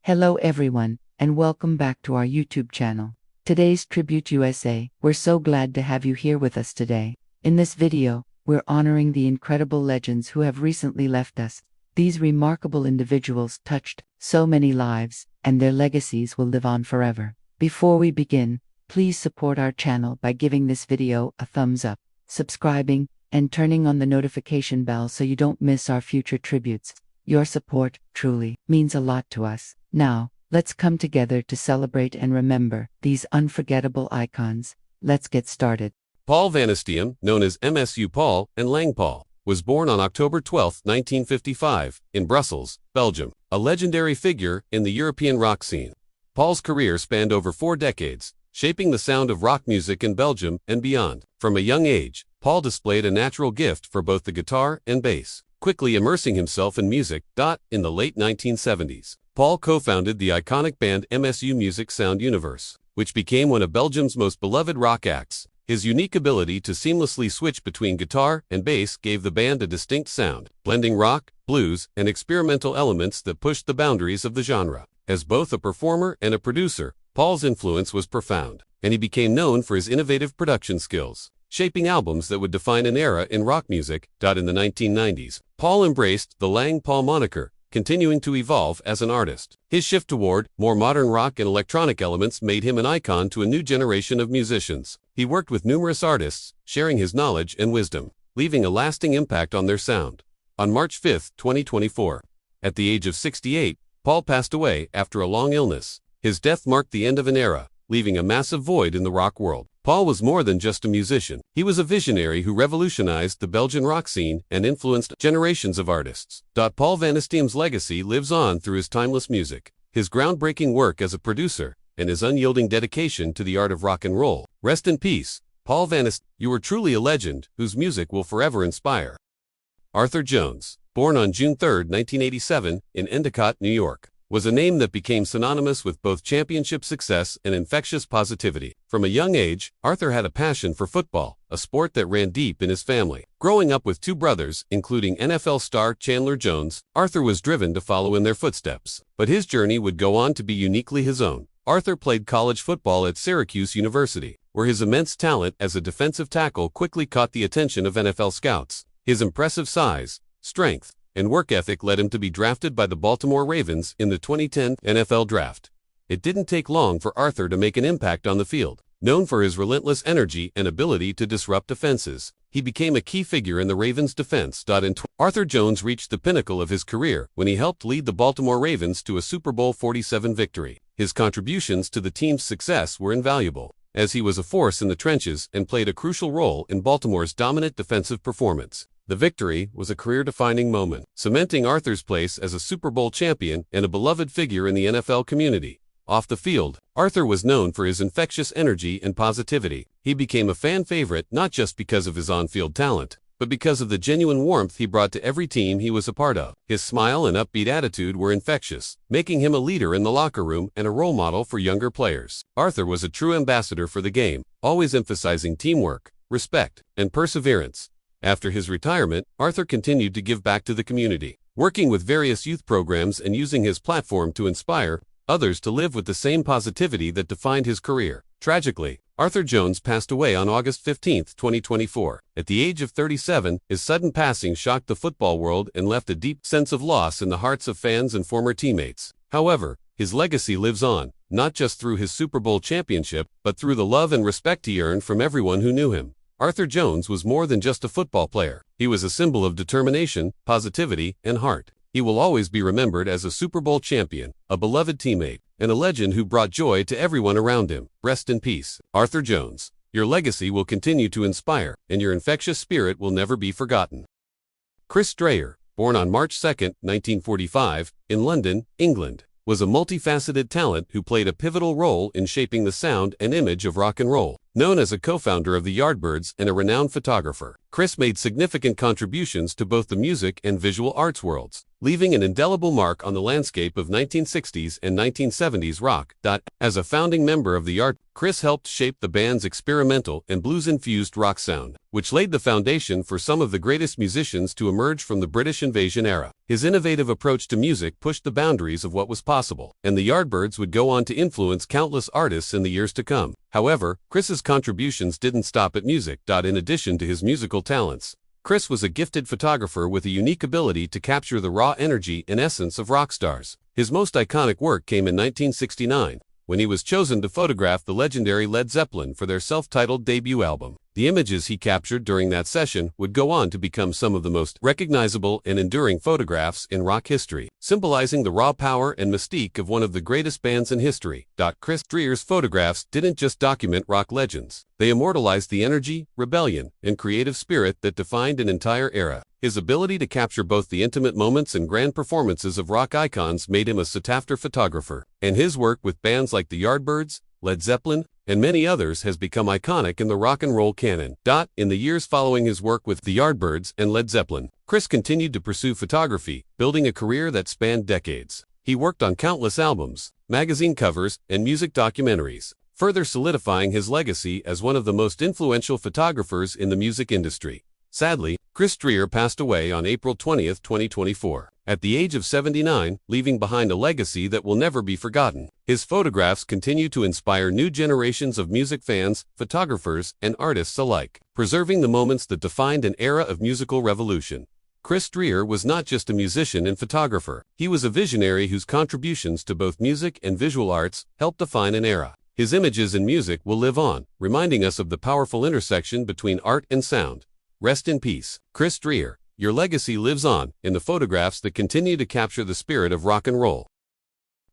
Hello everyone, and welcome back to our YouTube channel. Today's Tribute USA. We're so glad to have you here with us today. In this video, we're honoring the incredible legends who have recently left us. These remarkable individuals touched so many lives, and their legacies will live on forever. Before we begin, please support our channel by giving this video a thumbs up, subscribing, and turning on the notification bell so you don't miss our future tributes. Your support truly means a lot to us. Now, let's come together to celebrate and remember these unforgettable icons. Let's get started. Paul van Stem, known as MSU Paul and Lang Paul, was born on October 12, 1955, in Brussels, Belgium, a legendary figure in the European rock scene. Paul's career spanned over 4 decades, shaping the sound of rock music in Belgium and beyond. From a young age, Paul displayed a natural gift for both the guitar and bass, quickly immersing himself in music. In the late 1970s, Paul co-founded the iconic band MSU Music Sound Universe, which became one of Belgium's most beloved rock acts. His unique ability to seamlessly switch between guitar and bass gave the band a distinct sound, blending rock, blues, and experimental elements that pushed the boundaries of the genre. As both a performer and a producer, Paul's influence was profound, and he became known for his innovative production skills, shaping albums that would define an era in rock music. In the 1990s, Paul embraced the Lang Paul moniker, continuing to evolve as an artist. His shift toward more modern rock and electronic elements made him an icon to a new generation of musicians. He worked with numerous artists, sharing his knowledge and wisdom, leaving a lasting impact on their sound. On March 5, 2024, at the age of 68, Paul passed away after a long illness. His death marked the end of an era, leaving a massive void in the rock world. Paul was more than just a musician. He was a visionary who revolutionized the Belgian rock scene and influenced generations of artists. Paul van Stem's legacy lives on through his timeless music, his groundbreaking work as a producer, and his unyielding dedication to the art of rock and roll. Rest in peace, Paul van Stem. You were truly a legend whose music will forever inspire. Arthur Jones, born on June 3, 1987, in Endicott, New York, was a name that became synonymous with both championship success and infectious positivity. From a young age, Arthur had a passion for football, a sport that ran deep in his family. Growing up with 2 brothers, including NFL star Chandler Jones, Arthur was driven to follow in their footsteps. But his journey would go on to be uniquely his own. Arthur played college football at Syracuse University, where his immense talent as a defensive tackle quickly caught the attention of NFL scouts. His impressive size, strength, and work ethic led him to be drafted by the Baltimore Ravens in the 2010 NFL Draft. It didn't take long for Arthur to make an impact on the field. Known for his relentless energy and ability to disrupt defenses, he became a key figure in the Ravens' defense. Arthur Jones reached the pinnacle of his career when he helped lead the Baltimore Ravens to a Super Bowl 47 victory. His contributions to the team's success were invaluable, as he was a force in the trenches and played a crucial role in Baltimore's dominant defensive performance. The victory was a career-defining moment, cementing Arthur's place as a Super Bowl champion and a beloved figure in the NFL community. Off the field, Arthur was known for his infectious energy and positivity. He became a fan favorite not just because of his on-field talent, but because of the genuine warmth he brought to every team he was a part of. His smile and upbeat attitude were infectious, making him a leader in the locker room and a role model for younger players. Arthur was a true ambassador for the game, always emphasizing teamwork, respect, and perseverance. After his retirement, Arthur continued to give back to the community, working with various youth programs and using his platform to inspire others to live with the same positivity that defined his career. Tragically, Arthur Jones passed away on August 15, 2024. At the age of 37, his sudden passing shocked the football world and left a deep sense of loss in the hearts of fans and former teammates. However, his legacy lives on, not just through his Super Bowl championship, but through the love and respect he earned from everyone who knew him. Arthur Jones was more than just a football player. He was a symbol of determination, positivity, and heart. He will always be remembered as a Super Bowl champion, a beloved teammate, and a legend who brought joy to everyone around him. Rest in peace, Arthur Jones. Your legacy will continue to inspire, and your infectious spirit will never be forgotten. Chris Strayer, born on March 2, 1945, in London, England, was a multifaceted talent who played a pivotal role in shaping the sound and image of rock and roll. Known as a co-founder of the Yardbirds and a renowned photographer, Chris made significant contributions to both the music and visual arts worlds, leaving an indelible mark on the landscape of 1960s and 1970s rock. As a founding member of the Art, Chris helped shape the band's experimental and blues-infused rock sound, which laid the foundation for some of the greatest musicians to emerge from the British invasion era. His innovative approach to music pushed the boundaries of what was possible, and the Yardbirds would go on to influence countless artists in the years to come. However, Chris's contributions didn't stop at music. In addition to his musical talents, Chris was a gifted photographer with a unique ability to capture the raw energy and essence of rock stars. His most iconic work came in 1969, when he was chosen to photograph the legendary Led Zeppelin for their self-titled debut album. The images he captured during that session would go on to become some of the most recognizable and enduring photographs in rock history, symbolizing the raw power and mystique of one of the greatest bands in history. Chris Dreer's photographs didn't just document rock legends, they immortalized the energy, rebellion, and creative spirit that defined an entire era. His ability to capture both the intimate moments and grand performances of rock icons made him a sought-after photographer, and his work with bands like the Yardbirds, Led Zeppelin, and many others has become iconic in the rock and roll canon. In the years following his work with the Yardbirds and Led Zeppelin, Chris continued to pursue photography, building a career that spanned decades. He worked on countless albums, magazine covers, and music documentaries, further solidifying his legacy as one of the most influential photographers in the music industry. Sadly, Chris Dreer passed away on April 20, 2024, at the age of 79, leaving behind a legacy that will never be forgotten. His photographs continue to inspire new generations of music fans, photographers, and artists alike, preserving the moments that defined an era of musical revolution. Chris Dreer was not just a musician and photographer, he was a visionary whose contributions to both music and visual arts helped define an era. His images and music will live on, reminding us of the powerful intersection between art and sound. Rest in peace, Chris Dreer. Your legacy lives on in the photographs that continue to capture the spirit of rock and roll.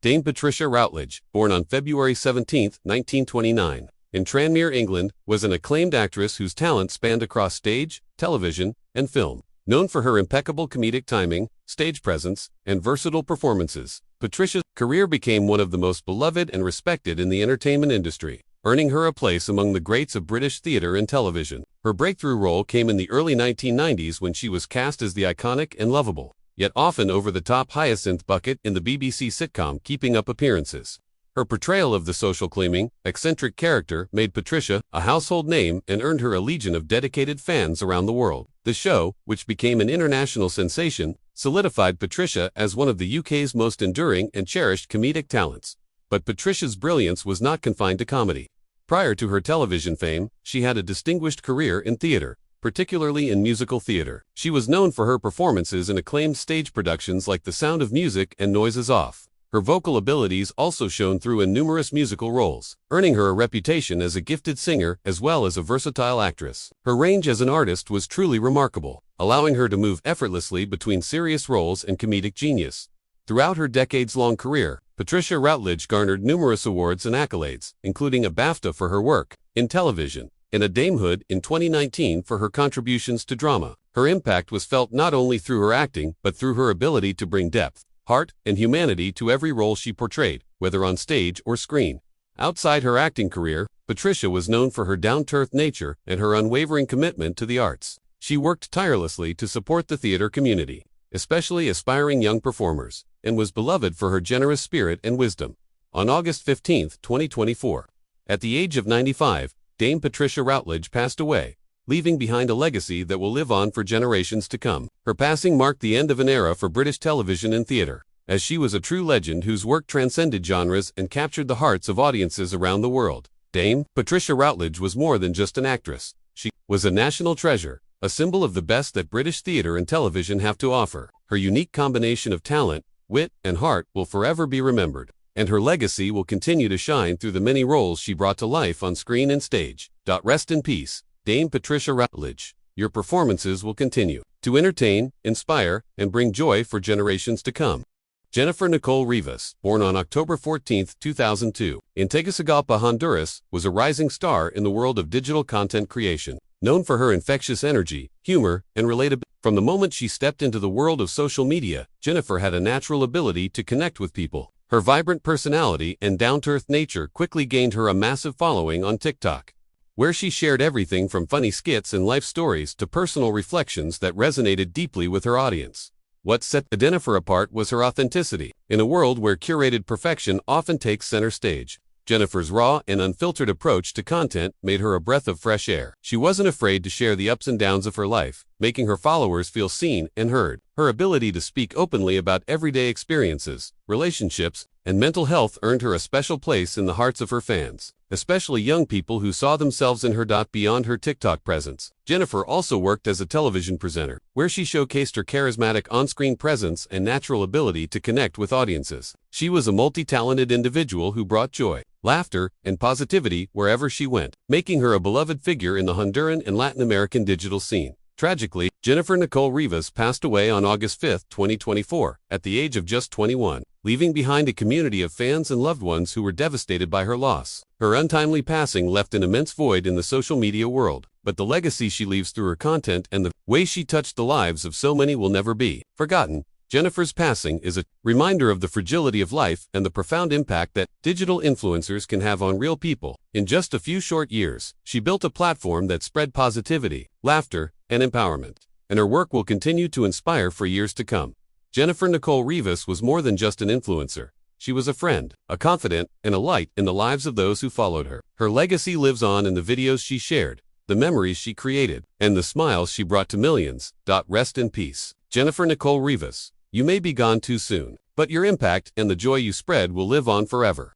Dame Patricia Routledge, born on February 17, 1929, in Tranmere, England, was an acclaimed actress whose talent spanned across stage, television, and film. Known for her impeccable comedic timing, stage presence, and versatile performances, Patricia's career became one of the most beloved and respected in the entertainment industry, earning her a place among the greats of British theatre and television. Her breakthrough role came in the early 1990s when she was cast as the iconic and lovable, yet often over-the-top Hyacinth Bucket in the BBC sitcom Keeping Up Appearances. Her portrayal of the social-claiming, eccentric character made Patricia a household name and earned her a legion of dedicated fans around the world. The show, which became an international sensation, solidified Patricia as one of the UK's most enduring and cherished comedic talents. But Patricia's brilliance was not confined to comedy. Prior to her television fame, she had a distinguished career in theater, particularly in musical theater. She was known for her performances in acclaimed stage productions like The Sound of Music and Noises Off. Her vocal abilities also shone through in numerous musical roles, earning her a reputation as a gifted singer as well as a versatile actress. Her range as an artist was truly remarkable, allowing her to move effortlessly between serious roles and comedic genius. Throughout her decades-long career, Patricia Routledge garnered numerous awards and accolades, including a BAFTA for her work in television and a Damehood in 2019 for her contributions to drama. Her impact was felt not only through her acting, but through her ability to bring depth, heart, and humanity to every role she portrayed, whether on stage or screen. Outside her acting career, Patricia was known for her down-to-earth nature and her unwavering commitment to the arts. She worked tirelessly to support the theater community, especially aspiring young performers, and was beloved for her generous spirit and wisdom. On August 15, 2024, at the age of 95, Dame Patricia Routledge passed away, leaving behind a legacy that will live on for generations to come. Her passing marked the end of an era for British television and theater, as she was a true legend whose work transcended genres and captured the hearts of audiences around the world. Dame Patricia Routledge was more than just an actress. She was a national treasure, a symbol of the best that British theater and television have to offer. Her unique combination of talent, wit, and heart will forever be remembered, and her legacy will continue to shine through the many roles she brought to life on screen and stage. Rest in peace, Dame Patricia Routledge. Your performances will continue to entertain, inspire, and bring joy for generations to come. Jennifer Nicole Rivas, born on October 14, 2002, in Tegucigalpa, Honduras, was a rising star in the world of digital content creation. Known for her infectious energy, humor, and relatability, from the moment she stepped into the world of social media, Jennifer had a natural ability to connect with people. Her vibrant personality and down-to-earth nature quickly gained her a massive following on TikTok. where she shared everything from funny skits and life stories to personal reflections that resonated deeply with her audience. What set Jennifer apart was her authenticity. In a world where curated perfection often takes center stage, Jennifer's raw and unfiltered approach to content made her a breath of fresh air. She wasn't afraid to share the ups and downs of her life, making her followers feel seen and heard. Her ability to speak openly about everyday experiences, relationships, and mental health earned her a special place in the hearts of her fans, especially young people who saw themselves in her. Beyond her TikTok presence, Jennifer also worked as a television presenter, where she showcased her charismatic on-screen presence and natural ability to connect with audiences. She was a multi-talented individual who brought joy, laughter, and positivity wherever she went, making her a beloved figure in the Honduran and Latin American digital scene. Tragically, Jennifer Nicole Rivas passed away on August 5, 2024, at the age of just 21, leaving behind a community of fans and loved ones who were devastated by her loss. Her untimely passing left an immense void in the social media world, but the legacy she leaves through her content and the way she touched the lives of so many will never be forgotten. Jennifer's passing is a reminder of the fragility of life and the profound impact that digital influencers can have on real people. In just a few short years, she built a platform that spread positivity, laughter, and empowerment, and her work will continue to inspire for years to come. Jennifer Nicole Rivas was more than just an influencer. She was a friend, a confidant, and a light in the lives of those who followed her. Her legacy lives on in the videos she shared, the memories she created, and the smiles she brought to millions. Rest in peace, Jennifer Nicole Rivas. You may be gone too soon, but your impact and the joy you spread will live on forever.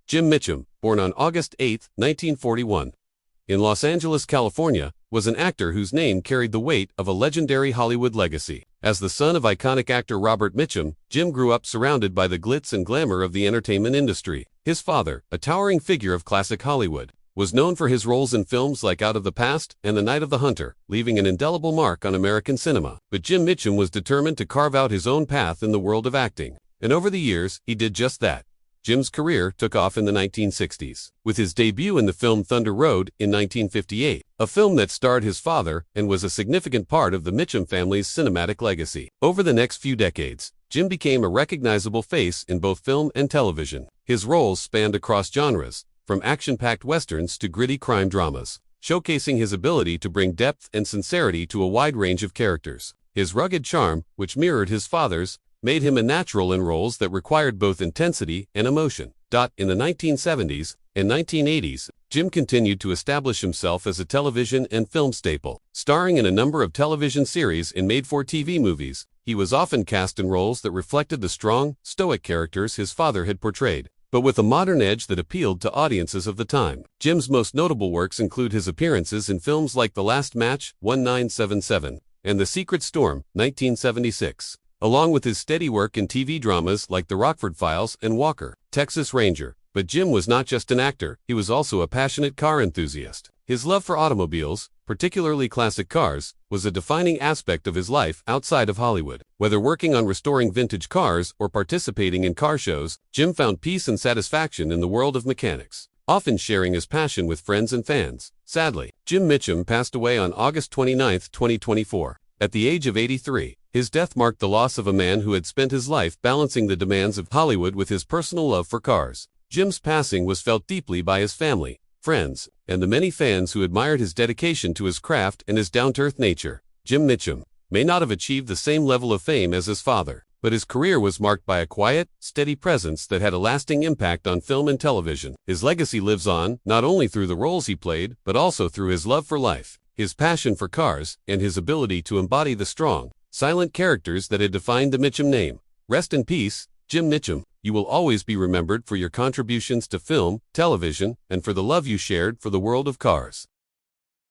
Jim Mitchum, born on August 8, 1941, in Los Angeles, California, was an actor whose name carried the weight of a legendary Hollywood legacy. As the son of iconic actor Robert Mitchum, Jim grew up surrounded by the glitz and glamour of the entertainment industry. His father, a towering figure of classic Hollywood, was known for his roles in films like Out of the Past and The Night of the Hunter, leaving an indelible mark on American cinema. But Jim Mitchum was determined to carve out his own path in the world of acting, and over the years, he did just that. Jim's career took off in the 1960s, with his debut in the film Thunder Road in 1958, a film that starred his father and was a significant part of the Mitchum family's cinematic legacy. Over the next few decades, Jim became a recognizable face in both film and television. His roles spanned across genres, from action-packed westerns to gritty crime dramas, showcasing his ability to bring depth and sincerity to a wide range of characters. His rugged charm, which mirrored his father's, made him a natural in roles that required both intensity and emotion. In the 1970s and 1980s, Jim continued to establish himself as a television and film staple. Starring in a number of television series and made-for-TV movies, he was often cast in roles that reflected the strong, stoic characters his father had portrayed, but with a modern edge that appealed to audiences of the time. Jim's most notable works include his appearances in films like The Last Match, 1977, and The Secret Storm, 1976, along with his steady work in TV dramas like The Rockford Files and Walker, Texas Ranger. But Jim was not just an actor, he was also a passionate car enthusiast. His love for automobiles, particularly classic cars, was a defining aspect of his life outside of Hollywood. Whether working on restoring vintage cars or participating in car shows, Jim found peace and satisfaction in the world of mechanics, often sharing his passion with friends and fans. Sadly, Jim Mitchum passed away on August 29, 2024, at the age of 83. His death marked the loss of a man who had spent his life balancing the demands of Hollywood with his personal love for cars. Jim's passing was felt deeply by his family, friends, and the many fans who admired his dedication to his craft and his down-to-earth nature. Jim Mitchum may not have achieved the same level of fame as his father, but his career was marked by a quiet, steady presence that had a lasting impact on film and television. His legacy lives on, not only through the roles he played, but also through his love for life, his passion for cars, and his ability to embody the strong, silent characters that had defined the Mitchum name. Rest in peace, Jim Mitchum. You will always be remembered for your contributions to film, television, and for the love you shared for the world of cars.